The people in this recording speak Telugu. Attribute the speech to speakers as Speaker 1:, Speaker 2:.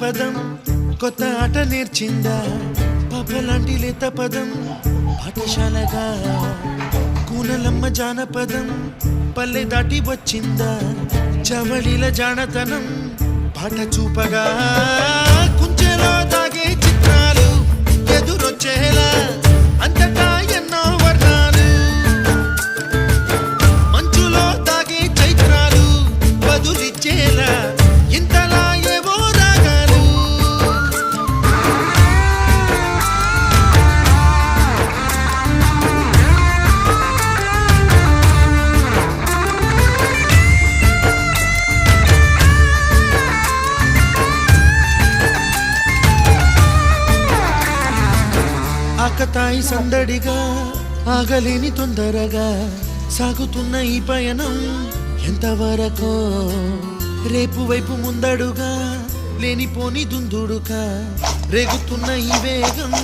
Speaker 1: జానపదం కొత్త ఆట నేర్చిందా పాపలాంటి లేత పదం పాఠశాలగా కూనలమ్మ జానపదం పల్లె దాటి వచ్చిందా చవళిల జానతనం పాట చూపగా కుంచెలో దాగే చిత్రాలు ఎదురొచ్చేలా అంతటా ఎన్నో వర్ణాలు మంచులో దాగే చైత్రాలు బదులిచ్చేలా ఇంతలా ఏవో రాగాలు ఆకతాయి సందడిగా ఆగలేని తొందరగా సాగుతున్న ఈ పయనం ఎంతవరకో రేపు వైపు ముందడుగా లేనిపోని దుందుడుగా రేగుతున్న ఈ వేగం